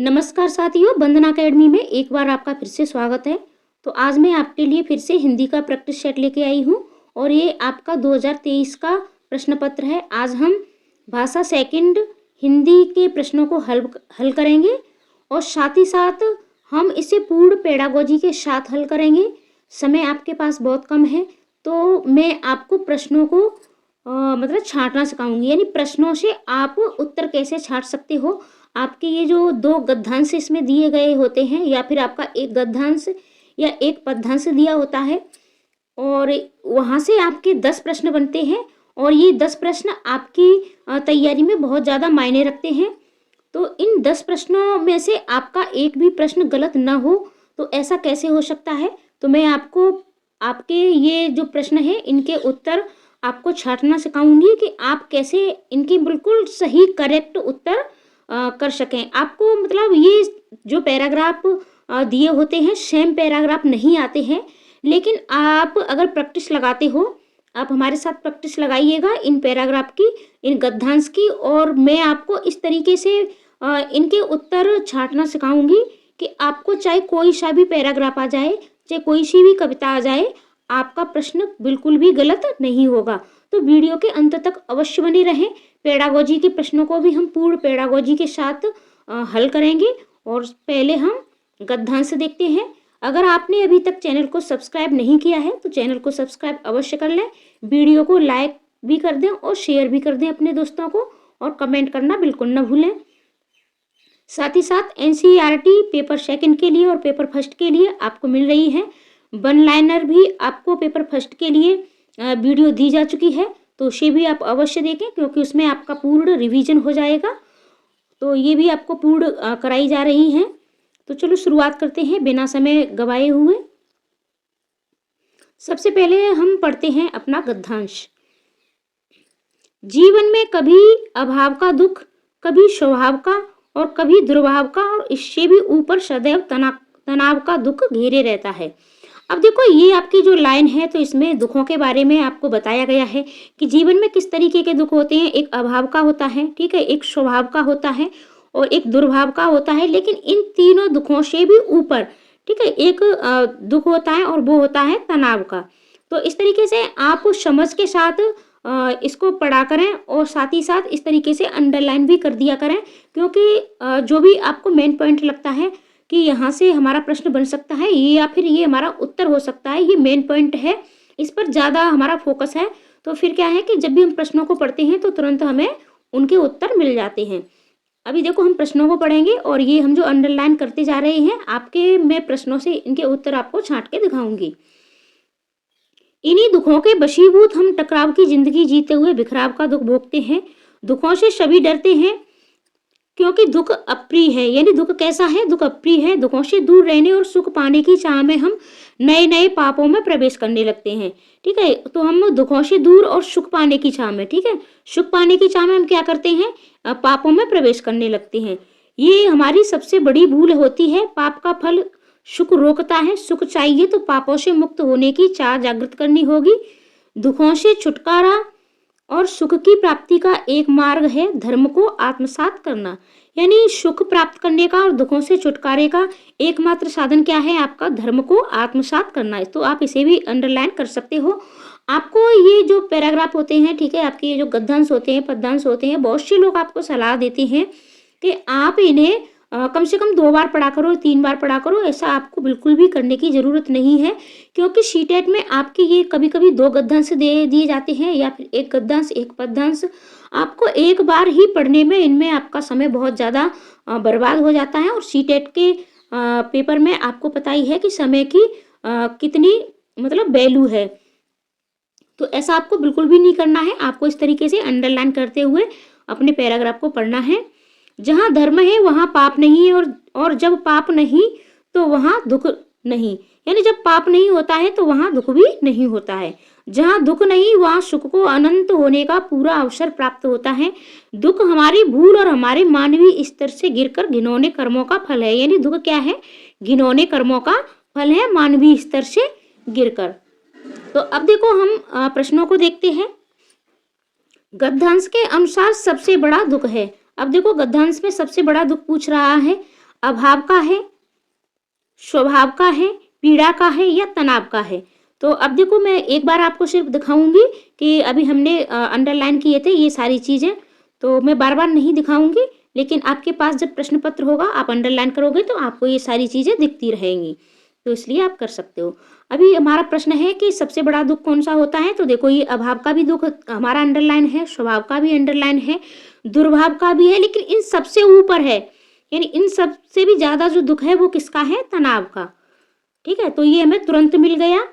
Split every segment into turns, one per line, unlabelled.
नमस्कार साथियों, बंधन अकेडमी में एक बार आपका फिर से स्वागत है। तो आज मैं आपके लिए फिर से हिंदी का प्रैक्टिस सेट लेके आई हूँ और ये आपका 2023 का प्रश्न पत्र है। आज हम भाषा सेकंड हिंदी के प्रश्नों को हल करेंगे और साथ ही साथ हम इसे पूर्ण पेडागोजी के साथ हल करेंगे। समय आपके पास बहुत कम है तो मैं आपको प्रश्नों को मतलब छांटना सिखाऊंगी, यानी प्रश्नों से आप उत्तर कैसे छांट सकते हो। आपके ये जो दो गद्यांश इसमें दिए गए होते हैं या फिर आपका एक गद्यांश या एक पद्यांश दिया होता है और वहाँ से आपके 10 प्रश्न बनते हैं और ये 10 प्रश्न आपकी तैयारी में बहुत ज़्यादा मायने रखते हैं। तो इन 10 प्रश्नों में से आपका एक भी प्रश्न गलत ना हो, तो ऐसा कैसे हो सकता है। तो मैं आपको आपके ये जो प्रश्न है इनके उत्तर आपको छांटना सिखाऊंगी कि आप कैसे इनकी बिल्कुल सही करेक्ट उत्तर कर सकें। आपको मतलब ये जो पैराग्राफ दिए होते हैं सेम पैराग्राफ नहीं आते हैं, लेकिन आप अगर प्रैक्टिस लगाते हो, आप हमारे साथ प्रैक्टिस लगाइएगा इन पैराग्राफ की, इन गद्यांश की, और मैं आपको इस तरीके से इनके उत्तर छांटना सिखाऊंगी कि आपको चाहे कोई सा भी पैराग्राफ आ जाए, चाहे कोई सी भी कविता आ जाए, आपका प्रश्न बिल्कुल भी गलत नहीं होगा। तो वीडियो के अंत तक अवश्य बने रहें। पेडागोजी के प्रश्नों को भी हम पूर्ण पेडागोजी के साथ हल करेंगे और पहले हम गद्यांश देखते हैं। अगर आपने अभी तक चैनल को सब्सक्राइब नहीं किया है तो चैनल को सब्सक्राइब अवश्य कर लें, वीडियो को लाइक भी कर दें और शेयर भी कर दें अपने दोस्तों को, और कमेंट करना बिल्कुल न भूलें। साथ ही साथ एनसीईआरटी पेपर सेकंड के लिए और पेपर फर्स्ट के लिए आपको मिल रही है वन लाइनर भी। आपको पेपर फर्स्ट के लिए वीडियो दी जा चुकी है, तो उसे भी आप अवश्य देखें क्योंकि उसमें आपका पूर्ण रिवीजन हो जाएगा। तो ये भी आपको पूर्ण कराई जा रही हैं। तो चलो शुरुआत करते हैं बिना समय गवाए हुए। सबसे पहले हम पढ़ते हैं अपना गद्यांश। जीवन में कभी अभाव का दुख, कभी स्वभाव का और कभी दुर्भाव का, और इससे भी ऊपर सदैव तनाव का दुख घेरे रहता है। अब देखो ये आपकी जो लाइन है तो इसमें दुखों के बारे में आपको बताया गया है कि जीवन में किस तरीके के दुख होते हैं। एक अभाव का होता है, ठीक है, एक स्वभाव का होता है और एक दुर्भाव का होता है। लेकिन इन तीनों दुखों से भी ऊपर, ठीक है, एक दुख होता है और वो होता है तनाव का। तो इस तरीके से आप समझ के साथ इसको पढ़ा करें और साथ ही साथ इस तरीके से अंडरलाइन भी कर दिया करें, क्योंकि जो भी आपको मेन पॉइंट लगता है कि यहाँ से हमारा प्रश्न बन सकता है ये या फिर ये हमारा उत्तर हो सकता है, ये मेन पॉइंट है, इस पर ज़्यादा हमारा फोकस है। तो फिर क्या है कि जब भी हम प्रश्नों को पढ़ते हैं तो तुरंत हमें उनके उत्तर मिल जाते हैं। अभी देखो हम प्रश्नों को पढ़ेंगे और ये हम जो अंडरलाइन करते जा रहे हैं आपके मैं प्रश्नों से इनके उत्तर आपको छांट के दिखाऊंगी। इन्हीं दुखों के वशीभूत हम टकराव की जिंदगी जीते हुए बिखराव का दुख भोगते हैं। दुखों से सभी डरते हैं क्योंकि दुख अप्रिय है। यानी दुख कैसा है? दुख अप्रिय है। दुखों से दूर रहने और सुख पाने की चाह में हम नए नए पापों में प्रवेश करने लगते हैं, ठीक है। तो हम दुखों से दूर और सुख पाने की चाह में, ठीक है, सुख पाने की चाह में हम क्या करते हैं? पापों में प्रवेश करने लगते हैं। ये हमारी सबसे बड़ी भूल होती है। पाप का फल सुख रोकता है। सुख चाहिए तो पापों से मुक्त होने की चाह जागृत करनी होगी। दुखों से छुटकारा और सुख की प्राप्ति का एक मार्ग है धर्म को आत्मसात करना। यानी सुख प्राप्त करने का और दुखों से छुटकारे का एकमात्र साधन क्या है? आपका धर्म को आत्मसात करना है। तो आप इसे भी अंडरलाइन कर सकते हो। आपको ये जो पैराग्राफ होते हैं, ठीक है, आपके ये जो गद्यांश होते हैं, पद्यांश होते हैं, बहुत से लोग आपको सलाह देते हैं कि आप इन्हें कम से कम 2 बार पढ़ा करो, 3 बार पढ़ा करो। ऐसा आपको बिल्कुल भी करने की जरूरत नहीं है, क्योंकि सीटेट में आपके ये कभी कभी 2 गद्यांश दे दिए जाते हैं या फिर एक गद्यांश एक पद्यांश। आपको एक बार ही पढ़ने में इनमें आपका समय बहुत ज़्यादा बर्बाद हो जाता है। और सीटेट के पेपर में आपको पता ही है कि समय की कितनी मतलब वैल्यू है। तो ऐसा आपको बिल्कुल भी नहीं करना है। आपको इस तरीके से अंडरलाइन करते हुए अपने पैराग्राफ को पढ़ना है। जहाँ धर्म है वहाँ पाप नहीं है, और जब पाप नहीं तो वहाँ दुख नहीं। यानी जब पाप नहीं होता है तो वहाँ दुख भी नहीं होता है। जहाँ दुख नहीं वहाँ सुख को अनंत होने का पूरा अवसर प्राप्त होता है। दुख हमारी भूल और हमारे मानवीय स्तर से गिरकर घिनौने कर्मों का फल है। यानी दुख क्या है? घिनौने कर्मों का फल है, मानवीय स्तर से गिरकर। तो अब देखो हम प्रश्नों को देखते हैं। गद्यांश के अनुसार सबसे बड़ा दुख है। अब देखो गद्यांश में सबसे बड़ा दुख पूछ रहा है। अभाव का है, स्वभाव का है, पीड़ा का है या तनाव का है। तो अब देखो मैं एक बार आपको सिर्फ दिखाऊंगी कि अभी हमने अंडरलाइन किए थे ये सारी चीजें, तो मैं बार बार नहीं दिखाऊंगी, लेकिन आपके पास जब प्रश्न पत्र होगा आप अंडरलाइन करोगे तो आपको ये सारी चीजें दिखती रहेंगी, तो इसलिए आप कर सकते हो। अभी हमारा प्रश्न है कि सबसे बड़ा दुख कौन सा होता है, तो देखो ये अभाव का भी दुख हमारा अंडरलाइन है, स्वभाव का भी अंडरलाइन है, दुर्भाव का भी है, लेकिन इन सबसे ऊपर है, यानी इन सबसे भी ज्यादा जो दुख है वो किसका है, तनाव का। ठीक है, तो ये हमें तुरंत मिल गया,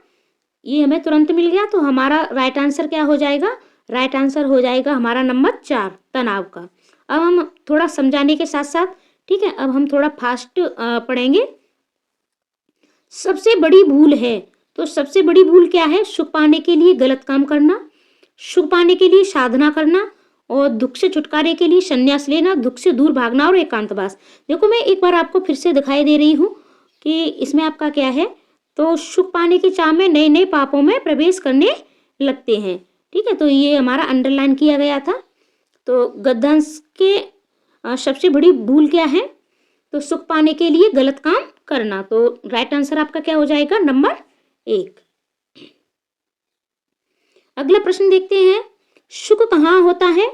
ये हमें तुरंत मिल गया, तो हमारा राइट आंसर क्या हो जाएगा, राइट आंसर हो जाएगा हमारा नंबर 4, तनाव का। अब हम थोड़ा समझाने के साथ साथ, ठीक है, अब हम थोड़ा फास्ट पढ़ेंगे। सबसे बड़ी भूल है, तो सबसे बड़ी भूल क्या है, सुख पाने के लिए गलत काम करना, सुख पाने के लिए साधना करना, और दुख से छुटकारे के लिए संन्यास लेना, दुख से दूर भागना और एकांतवास। देखो मैं एक बार आपको फिर से दिखाई दे रही हूँ कि इसमें आपका क्या है, तो सुख पाने की चाह में नए नए पापों में प्रवेश करने लगते हैं। ठीक है, तो ये हमारा अंडरलाइन किया गया था। तो गद्यांश के सबसे बड़ी भूल क्या है, तो सुख पाने के लिए गलत काम करना, तो राइट आंसर आपका क्या हो जाएगा, नंबर 1। अगला प्रश्न देखते हैं, सुख कहाँ होता है,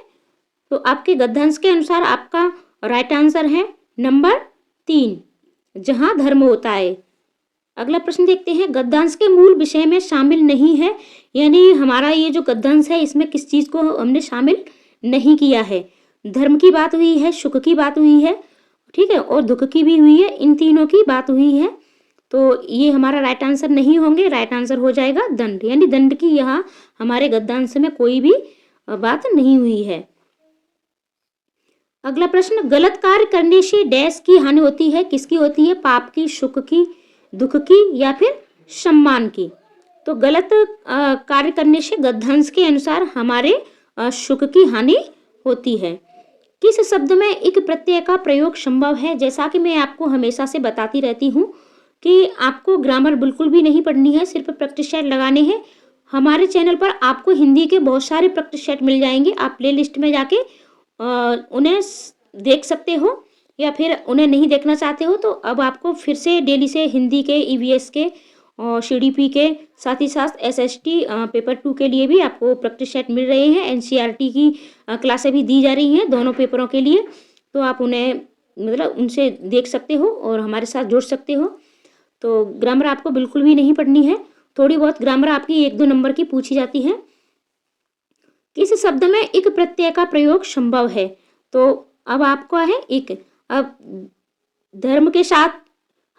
तो आपके गद्यांश के अनुसार आपका राइट आंसर है नंबर 3, जहां धर्म होता है। अगला प्रश्न देखते हैं, गद्यांश के मूल विषय में शामिल नहीं है, यानी हमारा ये जो गद्यांश है इसमें किस चीज को हमने शामिल नहीं किया है, धर्म की बात हुई है, सुख की बात हुई है, ठीक है, और दुख की भी हुई है, इन तीनों की बात हुई है, तो ये हमारा राइट आंसर नहीं होंगे, राइट आंसर हो जाएगा दंड, यानी दंड की यहाँ हमारे गद्यांश में कोई भी बात नहीं हुई है। अगला प्रश्न, गलत कार्य करने से डैश की हानि होती है, किसकी होती है, पाप की, सुख की, दुख की या फिर सम्मान की। तो गलत कार्य करने से गद्यांश के अनुसार हमारे सुख की हानि होती है। किस शब्द में एक प्रत्यय का प्रयोग संभव है, जैसा कि मैं आपको हमेशा से बताती रहती हूँ कि आपको ग्रामर बिल्कुल भी नहीं पढ़नी है, सिर्फ प्रैक्टिस सेट लगाने हैं। हमारे चैनल पर आपको हिंदी के बहुत सारे प्रैक्टिस सेट मिल जाएंगे, आप प्ले लिस्ट में जाके उन्हें देख सकते हो, या फिर उन्हें नहीं देखना चाहते हो तो अब आपको फिर से डेली से हिंदी के, ईवीएस के और सीडीपी के, साथ ही साथ एसएसटी पेपर 2 के लिए भी आपको प्रैक्टिस सेट मिल रहे हैं, एनसीईआरटी की क्लासें भी दी जा रही हैं दोनों पेपरों के लिए, तो आप उन्हें मतलब उनसे देख सकते हो और हमारे साथ जुड़ सकते हो। तो ग्रामर आपको बिल्कुल भी नहीं पढ़नी है, थोड़ी बहुत ग्रामर आपकी 1-2 नंबर की पूछी जाती है। किस शब्द में एक प्रत्यय का प्रयोग संभव है, तो अब आपको है एक, अब धर्म के साथ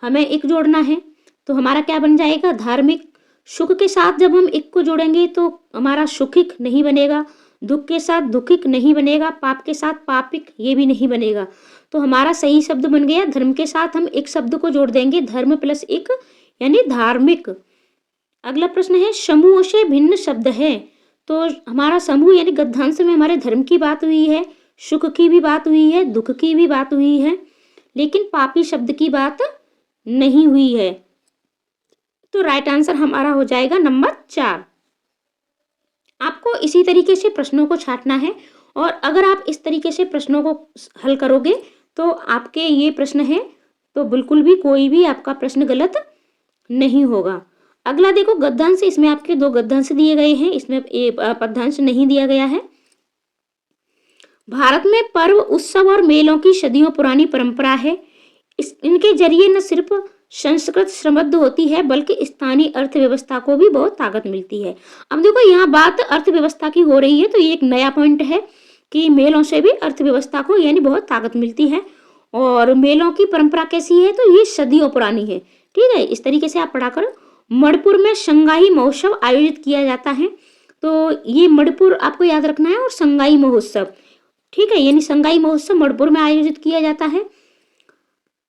हमें एक जोड़ना है, तो हमारा क्या बन जाएगा, धार्मिक। सुख के साथ जब हम एक को जोड़ेंगे तो हमारा सुखिक नहीं बनेगा, दुख के साथ दुखिक नहीं बनेगा, पाप के साथ पापिक ये भी नहीं बनेगा, तो हमारा सही शब्द बन गया, धर्म के साथ हम एक शब्द को जोड़ देंगे, धर्म प्लस एक यानी धार्मिक। अगला प्रश्न है, समूह से भिन्न शब्द है, तो हमारा समूह यानी गद्यांश में हमारे धर्म की बात हुई है, सुख की भी बात हुई है, दुख की भी बात हुई है, लेकिन पापी शब्द की बात नहीं हुई है, तो राइट आंसर हमारा हो जाएगा नंबर 4। आपको इसी तरीके से प्रश्नों को छांटना है, और अगर आप इस तरीके से प्रश्नों को हल करोगे तो आपके ये प्रश्न है तो बिल्कुल भी कोई भी आपका प्रश्न गलत नहीं होगा। अगला देखो गद्यांश, इसमें आपके 2 गद्यांश दिए गए हैं, इसमें पद्यांश नहीं दिया गया है। भारत में पर्व, उत्सव और मेलों की सदियों पुरानी परंपरा है, इनके जरिए न सिर्फ संस्कृत समृद्ध होती है बल्कि स्थानीय अर्थव्यवस्था को भी बहुत ताकत मिलती है। अब देखो यहाँ बात अर्थव्यवस्था की हो रही है, तो ये एक नया पॉइंट है कि मेलों से भी अर्थव्यवस्था को यानी बहुत ताकत मिलती है, और मेलों की परंपरा कैसी है, तो ये सदियों पुरानी है। ठीक है, इस तरीके से आप पढ़ा करो। मणिपुर में संगाई महोत्सव आयोजित किया जाता है, तो ये मणिपुर आपको याद रखना है, और संगाई महोत्सव, ठीक है, यानी संगाई महोत्सव मणिपुर में आयोजित किया जाता है।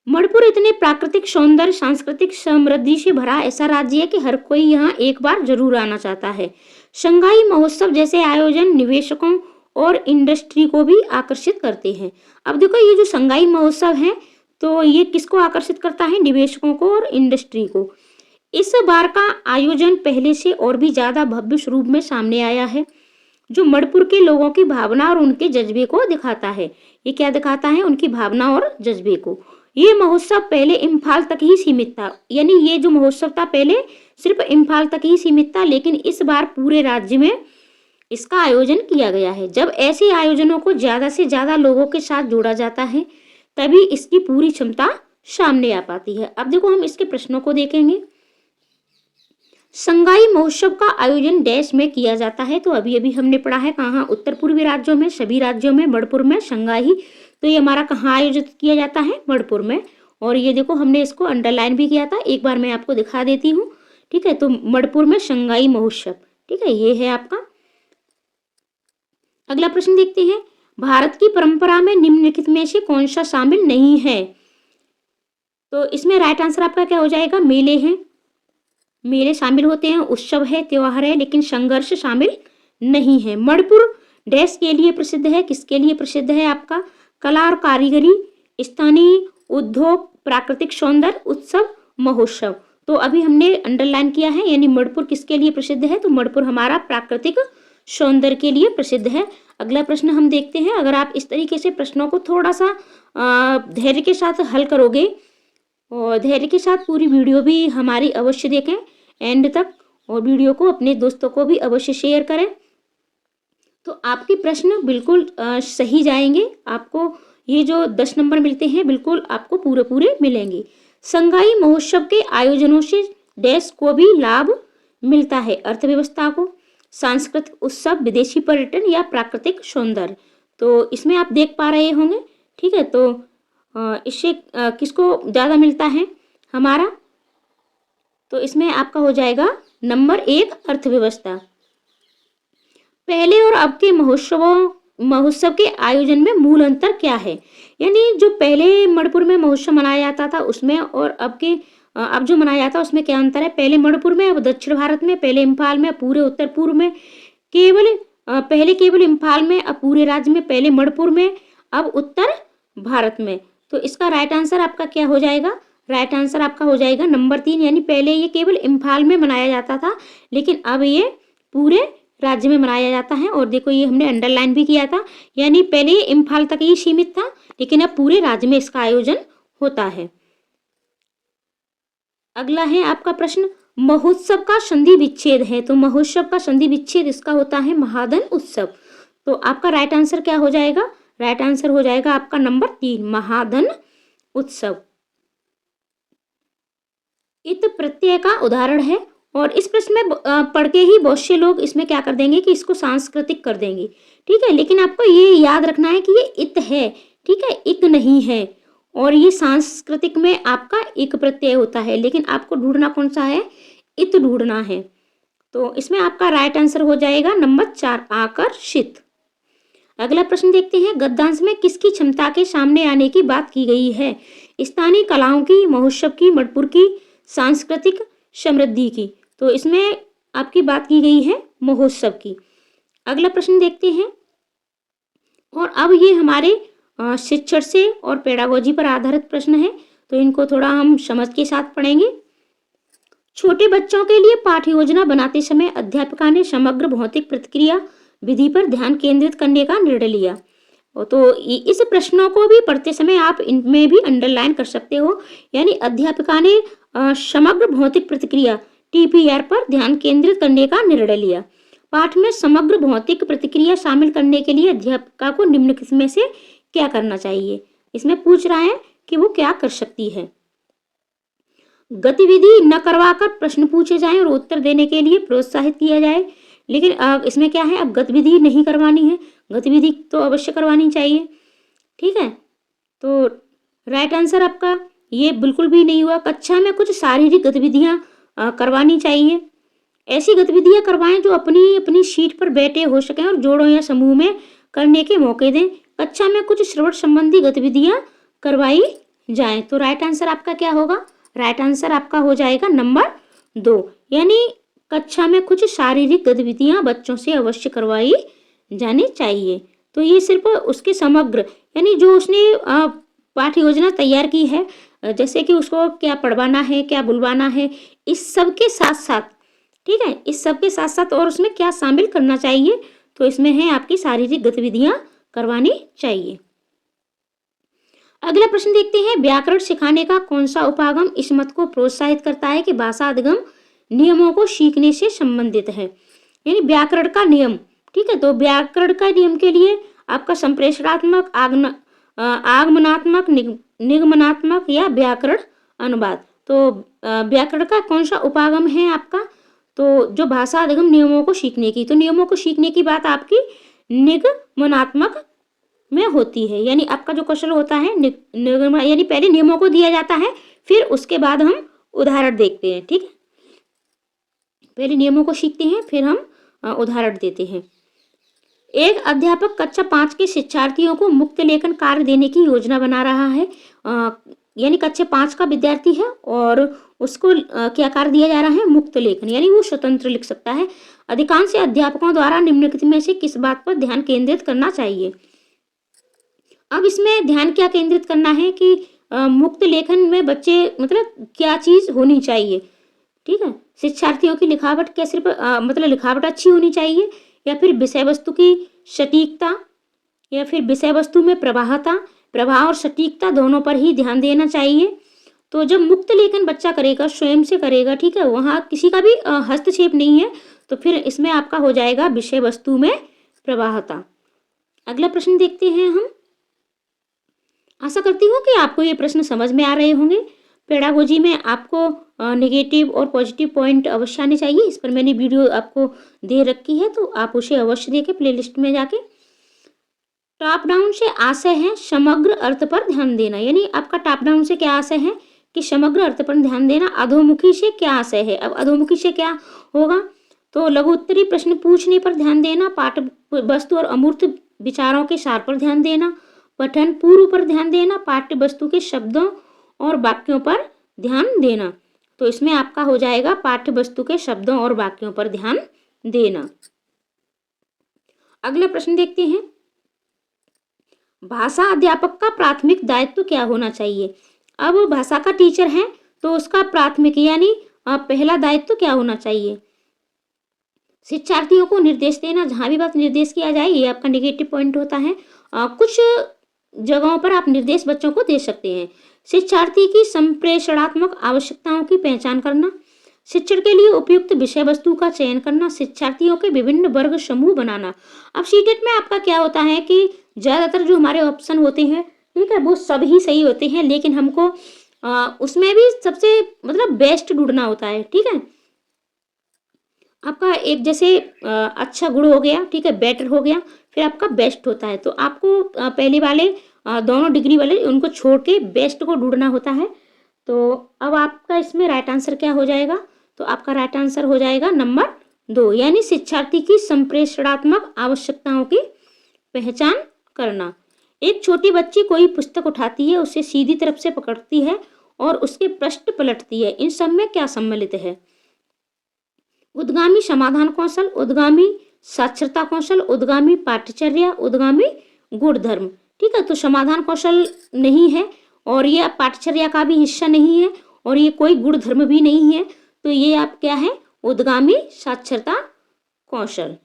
मणिपुर इतने प्राकृतिक सौंदर्य, सांस्कृतिक समृद्धि से भरा ऐसा राज्य है कि हर कोई यहाँ एक बार जरूर आना चाहता है। संगाई महोत्सव जैसे आयोजन निवेशकों और इंडस्ट्री को भी आकर्षित करते हैं। अब देखो ये जो संगाई महोत्सव है तो ये किसको आकर्षित करता है, निवेशकों को और इंडस्ट्री को। इस बार का आयोजन पहले से और भी ज्यादा भव्य स्वरूप में सामने आया है, जो मणिपुर के लोगों की भावना और उनके जज्बे को दिखाता है। ये क्या दिखाता है? उनकी भावना और जज्बे को। ये महोत्सव पहले इम्फाल तक ही सीमित था, यानी ये जो महोत्सव था पहले सिर्फ इम्फाल तक ही सीमित था, लेकिन इस बार पूरे राज्य में इसका आयोजन किया गया है। जब ऐसे आयोजनों को ज्यादा से ज्यादा लोगों के साथ जोड़ा जाता है तभी इसकी पूरी क्षमता सामने आ पाती है। अब देखो हम इसके प्रश्नों को देखेंगे। संगाई महोत्सव का आयोजन देश में किया जाता है, तो अभी अभी हमने पढ़ा है कहाँ? उत्तर पूर्वी राज्यों में, सभी राज्यों में, मणिपुर में संगाई। तो ये हमारा कहाँ आयोजित किया जाता है? मणिपुर में। और ये देखो हमने इसको अंडरलाइन भी किया था, एक बार मैं आपको दिखा देती हूँ। ठीक है, तो मणिपुर में संगाई महोत्सव। ठीक है, ये है आपका। अगला प्रश्न देखते हैं। भारत की परंपरा में निम्नलिखित में से कौन सा शामिल नहीं है? तो इसमें राइट आंसर आपका क्या हो जाएगा? मेले हैं, मेले शामिल होते हैं, उत्सव है, त्योहार है, लेकिन संघर्ष शामिल नहीं है। मणिपुर देश के लिए प्रसिद्ध है, किसके लिए प्रसिद्ध है? आपका कला और कारीगरी, स्थानीय उद्योग, प्राकृतिक सौंदर्य, उत्सव, महोत्सव। तो अभी हमने अंडरलाइन किया है, यानी मणिपुर किसके लिए प्रसिद्ध है? तो मणिपुर हमारा प्राकृतिक सौंदर्य के लिए प्रसिद्ध है। अगला प्रश्न हम देखते हैं। अगर आप इस तरीके से प्रश्नों को थोड़ा सा धैर्य के साथ हल करोगे और धैर्य के साथ पूरी वीडियो भी हमारी अवश्य देखें एंड तक, और वीडियो को अपने दोस्तों को भी अवश्य शेयर करें, तो आपके प्रश्न बिल्कुल सही जाएंगे। आपको ये जो 10 नंबर मिलते हैं बिल्कुल आपको पूरे पूरे मिलेंगे। संगाई महोत्सव के आयोजनों से देश को भी लाभ मिलता है, अर्थव्यवस्था को, सांस्कृतिक उत्सव, विदेशी पर्यटन या प्राकृतिक सौंदर्य। तो इसमें आप देख पा रहे होंगे। ठीक है, तो इससे किसको ज़्यादा मिलता है हमारा? तो इसमें आपका हो जाएगा नंबर 1 अर्थव्यवस्था। पहले और अब के महोत्सव के आयोजन में मूल अंतर क्या है? यानी जो पहले मणिपुर में महोत्सव मनाया जाता था उसमें और अब जो मनाया जाता है उसमें क्या अंतर है? पहले मणिपुर में, अब दक्षिण भारत में, पहले इम्फाल में, पूरे उत्तर पूर्व में, पहले केवल इम्फाल में, अब पूरे राज्य में, पहले मणिपुर में, अब उत्तर भारत में। तो इसका राइट आंसर आपका क्या हो जाएगा? राइट आंसर आपका हो जाएगा नंबर 3, यानी पहले ये केवल इम्फाल में मनाया जाता था, लेकिन अब ये पूरे राज्य में मनाया जाता है। और देखो ये हमने अंडरलाइन भी किया था, यानी पहले ये इम्फाल तक ही सीमित था, लेकिन अब पूरे राज्य में इसका आयोजन होता है। अगला है आपका प्रश्न, महोत्सव का संधि विच्छेद है। तो महोत्सव का संधि विच्छेद इसका होता है महाधन उत्सव। तो आपका राइट आंसर क्या हो जाएगा? राइट आंसर हो जाएगा आपका नंबर 3, महाधन उत्सव। इत प्रत्यय का उदाहरण है, और इस प्रश्न में पढ़ के ही बहुत से लोग इसमें क्या कर देंगे कि इसको सांस्कृतिक कर देंगे। ठीक है, लेकिन आपको ये याद रखना है कि ये इत है, ठीक है, इक नहीं है। और ये सांस्कृतिक में आपका इक प्रत्यय होता है, लेकिन आपको ढूंढना कौन सा है? इत ढूंढना है। तो इसमें आपका राइट आंसर हो जाएगा नंबर 4, आकर्षित। अगला प्रश्न देखते हैं। गद्यांश में किसकी क्षमता के सामने आने की बात की गई है? स्थानीय कलाओं की, महोत्सव की, मणिपुर की, सांस्कृतिक समृद्धि की। तो इसमें आपकी बात की गई है महोत्सव की। अगला प्रश्न देखते हैं, और अब ये हमारे शिक्षण से और पेडागोजी पर आधारित प्रश्न है, तो इनको थोड़ा हम समझ के साथ पढ़ेंगे। छोटे बच्चों के लिए पाठ्य योजना बनाते समय अध्यापिका ने समग्र भौतिक प्रतिक्रिया विधि पर ध्यान केंद्रित करने का निर्णय लिया। तो इस प्रश्नों को भी पढ़ते समय आप इनमें भी अंडरलाइन कर सकते हो, यानी अध्यापिका ने समग्र भौतिक प्रतिक्रिया TPR पर ध्यान केंद्रित करने का निर्णय लिया। पाठ में समग्र भौतिक प्रतिक्रिया शामिल करने के लिए अध्यापिका को निम्नलिखित में से क्या करना चाहिए? इसमें पूछ रहा है कि वो क्या कर सकती है। गतिविधि न करवाकर प्रश्न पूछे जाएं और उत्तर देने के लिए प्रोत्साहित किया जाए, लेकिन इसमें क्या है? अब गतिविधि नहीं करवानी है, गतिविधि तो अवश्य करवानी चाहिए। ठीक है, तो राइट आंसर आपका ये बिल्कुल भी नहीं हुआ। कक्षा में कुछ शारीरिक गतिविधियां करवानी चाहिए। ऐसी गतिविधियां करवाएं जो अपनी अपनी सीट पर बैठे हो सकें और जोड़ों या समूह में करने के मौके दें। कक्षा में कुछ श्रवण संबंधी गतिविधियां करवाई जाएं। तो राइट आंसर आपका क्या होगा? राइट आंसर आपका हो जाएगा नंबर 2, यानी कक्षा में कुछ शारीरिक गतिविधियां बच्चों से अवश्य करवाई जानी चाहिए। तो ये सिर्फ उसके समग्र, यानी जो उसने पाठ्य योजना तैयार की है, जैसे कि उसको क्या पढ़वाना है, क्या बुलवाना है, इस सब के साथ साथ, ठीक है, इस सब के साथ साथ और उसमें क्या शामिल करना चाहिए, तो इसमें है आपकी शारीरिक गतिविधियां करवानी चाहिए। अगला प्रश्न देखते हैं, व्याकरण सिखाने का कौन सा उपागम इस मत को प्रोत्साहित करता है कि भाषा अधिगम नियमों को सीखने से संबंधित है। यानी व्याकरण का नियम, ठीक है, तो व्याकरण का नियम के लिए आपका संप्रेषणात्मक, आगमनात्मक, निगमनात्मक या व्याकरण अनुवाद। तो व्याकरण का कौन सा उपागम है आपका, तो जो भाषा अधिगम नियमों को सीखने की, तो नियमों को सीखने की बात आपकी निगमनात्मक में होती है। यानी आपका जो क्वेश्चन होता है निगम, यानी पहले नियमों को दिया जाता है, फिर उसके बाद हम उदाहरण देखते हैं, ठीक है। पहले नियमों को सीखते हैं, फिर हम उदाहरण देते हैं। एक अध्यापक कक्षा 5 के शिक्षार्थियों को मुक्त लेखन कार्य देने की योजना बना रहा है। यानी कक्षा 5 का विद्यार्थी है और उसको क्या कार्य दिया जा रहा है, मुक्त लेखन, यानी वो स्वतंत्र लिख सकता है। अधिकांश अध्यापकों द्वारा निम्नलिखित में से किस बात पर ध्यान केंद्रित करना चाहिए। अब इसमें ध्यान क्या केंद्रित करना है कि मुक्त लेखन में बच्चे मतलब क्या चीज होनी चाहिए, ठीक है। शिक्षार्थियों की लिखावट क्या सिर्फ मतलब लिखावट अच्छी होनी चाहिए, या फिर विषय वस्तु की सटीकता, या फिर विषय वस्तु में प्रवाह और सटीकता दोनों पर ही ध्यान देना चाहिए। तो जब मुक्त लेखन बच्चा करेगा, स्वयं से करेगा, ठीक है, वहाँ किसी का भी हस्तक्षेप नहीं है, तो फिर इसमें आपका हो जाएगा विषय वस्तु में प्रवाहता। अगला प्रश्न देखते हैं हम। आशा करती हूँ कि आपको ये प्रश्न समझ में आ रहे होंगे। पेडागोजी में आपको नेगेटिव और पॉजिटिव पॉइंट अवश्य आने चाहिए। इस पर मैंने वीडियो आपको दे रखी है, तो आप उसे अवश्य देखें प्लेलिस्ट में जाके। टॉप डाउन से आशय है समग्र अर्थ पर ध्यान देना, यानी आपका टॉप डाउन से क्या आशय है कि समग्र अर्थ पर ध्यान देना। अधोमुखी से क्या आशय है, अब अधोमुखी से क्या होगा, तो लघु उत्तरी प्रश्न पूछने पर ध्यान देना, पाठ वस्तु और अमूर्त विचारों के सार पर ध्यान देना, पठन पूर्व पर ध्यान देना, पाठ्य वस्तु के शब्दों और वाक्यों पर ध्यान देना। तो इसमें आपका हो जाएगा पाठ्य वस्तु के शब्दों और वाक्यों पर ध्यान देना। अगला प्रश्न देखते हैं, भाषा अध्यापक का प्राथमिक दायित्व क्या होना चाहिए। अब भाषा का टीचर है तो उसका प्राथमिक यानी पहला दायित्व क्या होना चाहिए, शिक्षार्थियों को निर्देश देना। जहां भी बात निर्देश किया जाए ये आपका नेगेटिव पॉइंट होता है। कुछ जगहों पर आप निर्देश बच्चों को दे सकते हैं। शिक्षार्थी की संप्रेषणात्मक आवश्यकताओं की पहचान करना, शिक्षण के लिए उपयुक्त विषय वस्तु का चयन करना, शिक्षार्थियों के विभिन्न वर्ग समूह बनाना। अब सीटेट में आपका क्या होता है कि ज्यादातर जो हमारे ऑप्शन होते हैं, ठीक है, वो सभी सही होते हैं, लेकिन हमको उसमें भी सबसे मतलब बेस्ट ढूंढना होता है, ठीक है। आपका एक जैसे अच्छा गुड हो गया, ठीक है, बेटर हो गया, फिर आपका बेस्ट होता है। तो आपको पहले वाले दोनों डिग्री वाले उनको छोड़ के बेस्ट को ढूंढना होता है। तो अब आपका इसमें राइट आंसर क्या हो जाएगा, तो आपका राइट आंसर हो जाएगा नंबर 2, यानी शिक्षार्थी की संप्रेषणात्मक आवश्यकताओं की पहचान करना। एक छोटी बच्ची कोई पुस्तक उठाती है, उसे सीधी तरफ से पकड़ती है और उसके पृष्ठ पलटती है, इन सब में क्या सम्मिलित है। उद्गामी समाधान कौशल, उद्गामी साक्षरता कौशल, उद्गामी पाठ्यचर्या, उद्गामी गुणधर्म, ठीक है। तो समाधान कौशल नहीं है और ये पाठ्यचर्या का भी हिस्सा नहीं है और ये कोई गुणधर्म भी नहीं है, तो ये आप क्या है, उद्गामी साक्षरता कौशल।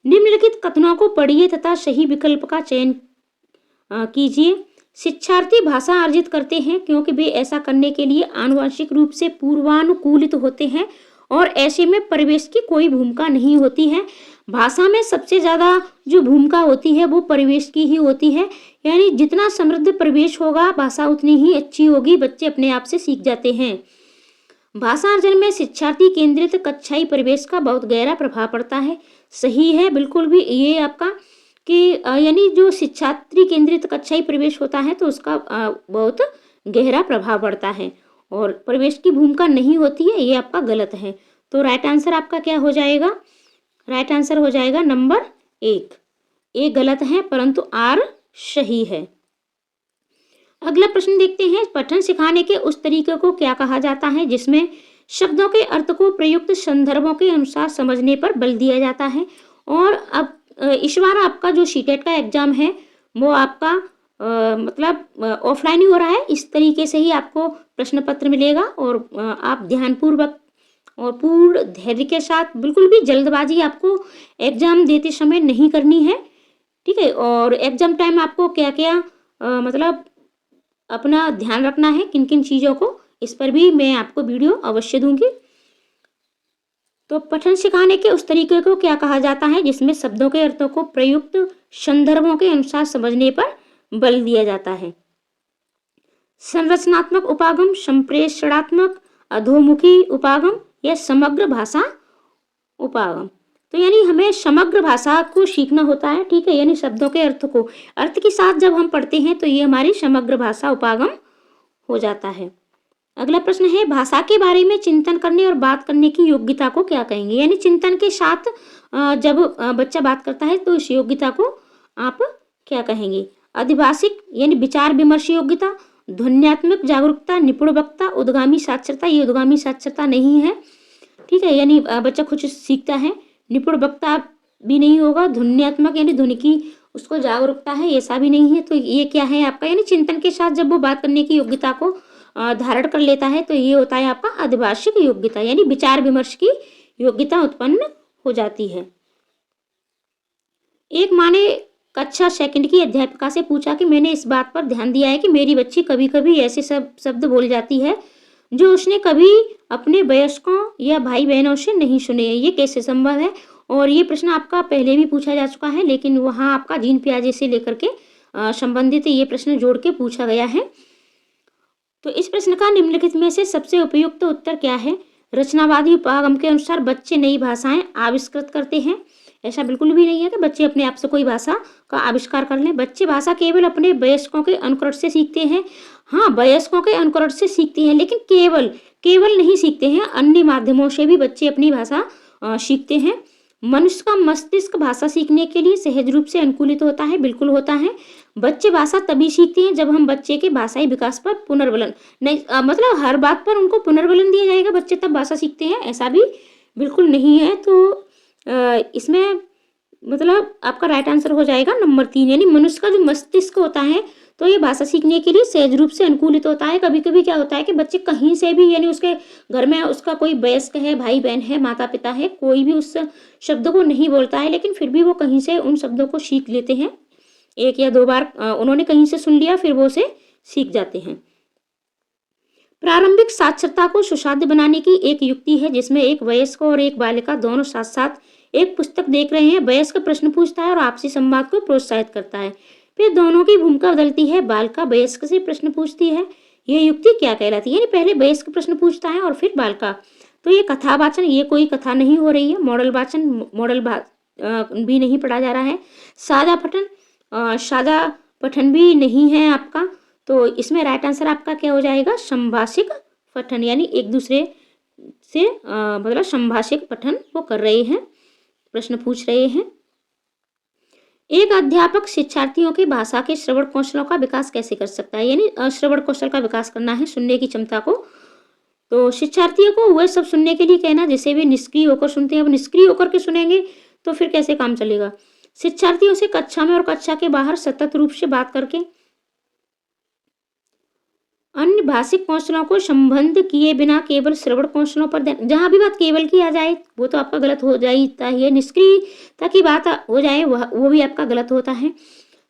निम्नलिखित कथनों को पढ़िए तथा सही विकल्प का चयन कीजिए। शिक्षार्थी भाषा अर्जित करते हैं क्योंकि वे ऐसा करने के लिए आनुवंशिक रूप से पूर्वानुकूलित होते हैं और ऐसे में परिवेश की कोई भूमिका नहीं होती है। भाषा में सबसे ज्यादा जो भूमिका होती है वो परिवेश की ही होती है, यानी जितना समृद्ध परिवेश होगा भाषा उतनी ही अच्छी होगी, बच्चे अपने आप से सीख जाते हैं। भाषा अर्जन में शिक्षार्थी केंद्रित कक्षाई परिवेश का बहुत गहरा प्रभाव पड़ता है। सही है बिल्कुल भी ये आपका कि यानी जो शिक्षार्थी केंद्रित कक्षाई परिवेश होता है तो उसका बहुत गहरा प्रभाव पड़ता है और परिवेश की भूमिका नहीं होती है, ये आपका गलत है। तो राइट आंसर आपका क्या हो जाएगा, राइट आंसर हो जाएगा नंबर 1। ए गलत है परंतु आर सही है। अगला प्रश्न देखते हैं, पठन सिखाने के उस तरीके को क्या कहा जाता है जिसमें शब्दों के अर्थ को प्रयुक्त संदर्भों के अनुसार समझने पर बल दिया जाता है। और अब इस बार आपका जो सीटेट का एग्जाम है वो आपका मतलब ऑफलाइन ही हो रहा है, इस तरीके से ही आपको प्रश्न पत्र मिलेगा और आप ध्यानपूर्वक और पूर्ण धैर्य के साथ, बिल्कुल भी जल्दबाजी आपको एग्जाम देते समय नहीं करनी है। ठीक है, और एग्जाम टाइम आपको क्या क्या मतलब अपना ध्यान रखना है, किन किन चीज़ों को, इस पर भी मैं आपको वीडियो अवश्य दूंगी। तो पठन सिखाने के उस तरीके को क्या कहा जाता है जिसमें शब्दों के अर्थों को प्रयुक्त संदर्भों के अनुसार समझने पर बल दिया जाता है। संरचनात्मक उपागम, संप्रेषणात्मक, अधोमुखी उपागम या समग्र भाषा उपागम। तो यानी हमें समग्र भाषा को सीखना होता है। ठीक है, यानी शब्दों के अर्थ को अर्थ के साथ जब हम पढ़ते हैं तो ये हमारी समग्र भाषा उपागम हो जाता है। अगला प्रश्न है, भाषा के बारे में चिंतन करने और बात करने की योग्यता को क्या कहेंगे? यानी चिंतन के साथ जब बच्चा बात करता है तो इस योग्यता को आप क्या कहेंगे? अधिभाषिक यानी विचार विमर्श योग्यता, ध्वन्यात्मक जागरूकता, निपुण वक्ता, उद्गामी साक्षरता। ये उद्गामी साक्षरता नहीं है। ठीक है, यानी बच्चा कुछ सीखता है। निपुण वक्ता भी नहीं होगा। ध्वन्यात्मक यानी ध्वनि की उसको जागरूकता है, ऐसा भी नहीं है। तो ये क्या है आपका? यानी चिंतन के साथ जब वो बात करने की योग्यता को धारण कर लेता है तो ये होता है आपका अधिभाषिक योग्यता, यानी विचार विमर्श की योग्यता उत्पन्न हो जाती है। एक माँ ने कक्षा सेकंड की अध्यापिका से पूछा कि मैंने इस बात पर ध्यान दिया है कि मेरी बच्ची कभी कभी ऐसे सब शब्द बोल जाती है जो उसने कभी अपने वयस्कों या भाई बहनों से नहीं सुने। ये कैसे संभव है? और ये प्रश्न आपका पहले भी पूछा जा चुका है, लेकिन वहाँ आपका जीन पियाजे से लेकर के संबंधित ये प्रश्न जोड़ के पूछा गया है। तो इस प्रश्न का निम्नलिखित में से सबसे उपयुक्त उत्तर क्या है? रचनावादी उपागम के अनुसार बच्चे नई भाषाएं आविष्कृत करते हैं। ऐसा बिल्कुल भी नहीं है कि बच्चे अपने आप से कोई भाषा का आविष्कार कर लें। बच्चे भाषा केवल अपने वयस्कों के अनुकरण से सीखते हैं। हाँ, वयस्कों के अनुकरण से सीखते हैं, लेकिन केवल नहीं सीखते हैं, अन्य माध्यमों से भी बच्चे अपनी भाषा सीखते हैं। मनुष्य का मस्तिष्क भाषा सीखने के लिए सहज रूप से अनुकूलित होता है। बिल्कुल होता है। बच्चे भाषा तभी सीखते हैं जब हम बच्चे के भाषाई विकास पर पुनर्बलन नहीं मतलब हर बात पर उनको पुनर्बलन दिया जाएगा बच्चे तब भाषा सीखते हैं, ऐसा भी बिल्कुल नहीं है। तो इसमें मतलब आपका राइट आंसर हो जाएगा नंबर 3, यानी मनुष्य का जो मस्तिष्क होता है तो ये भाषा सीखने के लिए सहज रूप से अनुकूलित होता है। कभी कभी क्या होता है कि बच्चे कहीं से भी, यानी उसके घर में उसका कोई वयस्क है, भाई बहन है, माता पिता है, कोई भी उस शब्द को नहीं बोलता है, लेकिन फिर भी वो कहीं से उन शब्दों को सीख लेते हैं। 1 या 2 बार उन्होंने कहीं से सुन लिया, फिर वो उसे सीख जाते हैं। प्रारंभिक साक्षरता को सुसाध्य बनाने की एक युक्ति है जिसमें एक वयस्क और एक बालिका दोनों साथ साथ एक पुस्तक देख रहे हैं। वयस्क प्रश्न पूछता है और आपसी संवाद को प्रोत्साहित करता है। फिर दोनों की भूमिका बदलती है, बालिका वयस्क से प्रश्न पूछती है। यह युक्ति क्या कहलाती है? यानी पहले वयस्क प्रश्न पूछता है और फिर बालिका। तो ये कथावाचन, ये कोई कथा नहीं हो रही है। मॉडल वाचन, मॉडल भी नहीं पढ़ा जा रहा है। साझा पठन, साझा पठन भी नहीं है आपका। तो इसमें राइट आंसर आपका क्या हो जाएगा? संभाषिक पठन, यानी एक दूसरे से मतलब संभाषिक पठन वो कर रहे हैं, प्रश्न पूछ रहे हैं। एक अध्यापक शिक्षार्थियों की भाषा के श्रवण कौशलों का विकास कैसे कर सकता है? यानी श्रवण कौशल का विकास करना है, सुनने की क्षमता को। तो शिक्षार्थियों को वह सब सुनने के लिए कहना जिसे वे निष्क्रिय होकर सुनते हैं। अब निष्क्रिय होकर के सुनेंगे तो फिर कैसे काम चलेगा? शिक्षार्थियों से कक्षा में और कक्षा के बाहर सतत रूप से बात करके अन्य भाषिक कौशलों को संबंध किए बिना केवल श्रवण कौशलों पर ध्यान। जहां भी बात केवल की आ जाए वो तो आपका गलत हो जाता है। निष्क्रियता की बात हो जाए वो भी आपका गलत होता है।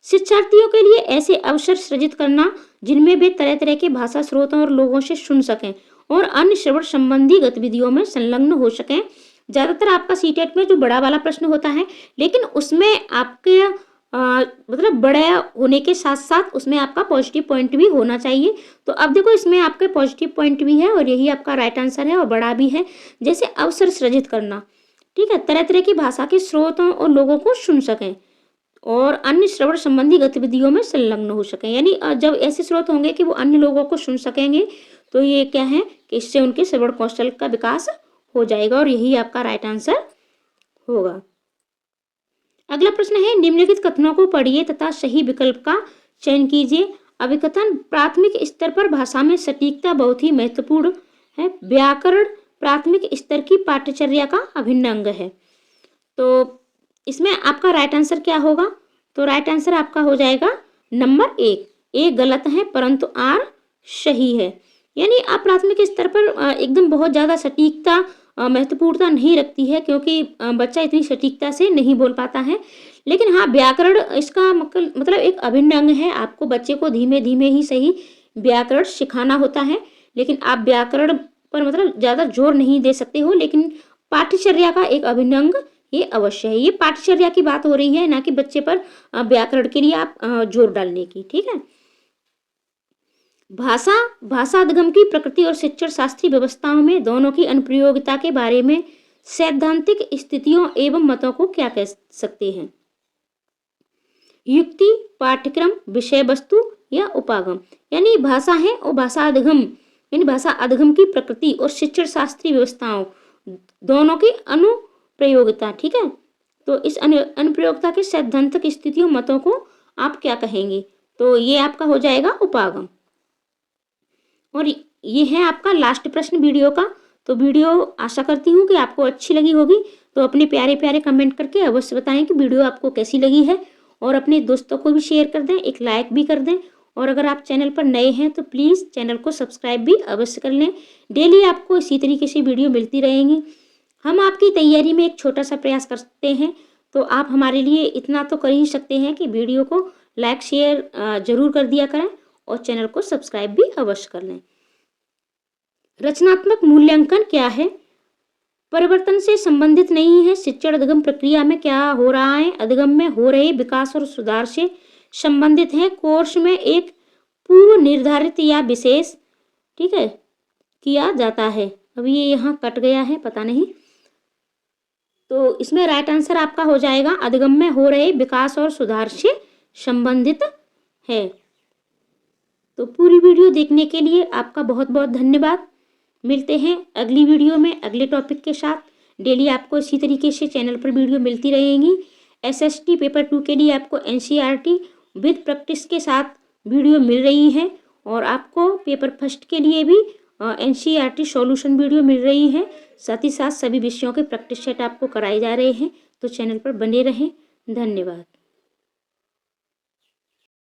शिक्षार्थियों के लिए ऐसे अवसर सृजित करना जिनमें वे तरह तरह के भाषा स्रोतों और लोगों से सुन सकें और अन्य श्रवण संबंधी गतिविधियों में संलग्न हो सकें। ज्यादातर आपका सीटेट में जो बड़ा वाला प्रश्न होता है, लेकिन उसमें आपके मतलब बड़ा होने के साथ साथ उसमें आपका पॉजिटिव पॉइंट भी होना चाहिए। तो अब देखो इसमें आपके पॉजिटिव पॉइंट भी है और यही आपका राइट आंसर है और बड़ा भी है। जैसे अवसर सृजित करना, ठीक है, तरह तरह की भाषा के स्रोतों और लोगों को सुन सकें और अन्य श्रवण संबंधी गतिविधियों में संलग्न हो सकें। यानी जब ऐसे स्रोत होंगे कि वो अन्य लोगों को सुन सकेंगे तो ये क्या है कि इससे उनके श्रवण कौशल का विकास हो जाएगा और यही आपका राइट आंसर होगा। अगला प्रश्न है, निम्नलिखित कथनों को पढ़िए तथा सही विकल्प का चयन कीजिए। अभिकथन, प्राथमिक स्तर पर भाषा में सटीकता बहुत ही महत्वपूर्ण है। व्याकरण प्राथमिक स्तर की पाठ्यचर्या का अभिन्न अंग है। तो इसमें आपका राइट आंसर क्या होगा? तो राइट आंसर आपका हो जाएगा नंबर 1। ए गलत है परंतु आर सही है। यानी आप प्राथमिक स्तर पर एकदम बहुत ज़्यादा सटीकता महत्वपूर्णता नहीं रखती है, क्योंकि बच्चा इतनी सटीकता से नहीं बोल पाता है। लेकिन हाँ, व्याकरण इसका मतलब एक अभिन्न अंग है। आपको बच्चे को धीमे धीमे ही सही व्याकरण सिखाना होता है, लेकिन आप व्याकरण पर मतलब ज़्यादा जोर नहीं दे सकते हो, लेकिन पाठ्यचर्या का एक अभिन्न अंग ये अवश्य है। ये पाठ्यचर्या की बात हो रही है, ना कि बच्चे पर व्याकरण के लिए आप जोर डालने की। ठीक है। भाषा अधिगम की प्रकृति और शिक्षण शास्त्रीय व्यवस्थाओं में दोनों की अनुप्रयोगिता के बारे में सैद्धांतिक स्थितियों एवं मतों को क्या कह सकते हैं? युक्ति, पाठ्यक्रम, विषय वस्तु या उपागम। यानी भाषा है और भाषा अधिगम, यानी भाषा अधिगम की प्रकृति और शिक्षण शास्त्रीय व्यवस्थाओं दोनों की अनुप्रयोगिता। ठीक है। तो इस अनुप्रयोगिता के सैद्धांतिक स्थितियों मतों को आप क्या कहेंगे? तो ये आपका हो जाएगा उपागम। और ये है आपका लास्ट प्रश्न वीडियो का। तो वीडियो आशा करती हूँ कि आपको अच्छी लगी होगी। तो अपने प्यारे प्यारे कमेंट करके अवश्य बताएं कि वीडियो आपको कैसी लगी है, और अपने दोस्तों को भी शेयर कर दें, एक लाइक भी कर दें। और अगर आप चैनल पर नए हैं तो प्लीज़ चैनल को सब्सक्राइब भी अवश्य कर लें। डेली आपको इसी तरीके से वीडियो मिलती रहेंगी। हम आपकी तैयारी में एक छोटा सा प्रयास करते हैं, तो आप हमारे लिए इतना तो कर ही सकते हैं कि वीडियो को लाइक शेयर जरूर कर दिया करें और चैनल को सब्सक्राइब भी अवश्य कर लें। रचनात्मक मूल्यांकन क्या है? परिवर्तन से संबंधित नहीं है। शिक्षण अधिगम प्रक्रिया में क्या हो रहा है? अधिगम में हो रहे विकास और सुधार से संबंधित है। कोर्स में एक पूर्व निर्धारित या विशेष, ठीक है, किया जाता है। अब ये यहाँ कट गया है, पता नहीं। तो इसमें राइट आंसर आपका हो जाएगा अधिगम में हो रहे विकास और सुधार से संबंधित है। तो पूरी वीडियो देखने के लिए आपका बहुत बहुत धन्यवाद। मिलते हैं अगली वीडियो में अगले टॉपिक के साथ। डेली आपको इसी तरीके से चैनल पर वीडियो मिलती रहेंगी। एसएसटी पेपर 2 के लिए आपको एनसीईआरटी विद प्रैक्टिस के साथ वीडियो मिल रही है, और आपको पेपर फर्स्ट के लिए भी एनसीईआरटी सॉल्यूशन वीडियो मिल रही है। साथ ही साथ सभी विषयों के प्रैक्टिस सेट आपको कराए जा रहे हैं। तो चैनल पर बने रहें। धन्यवाद।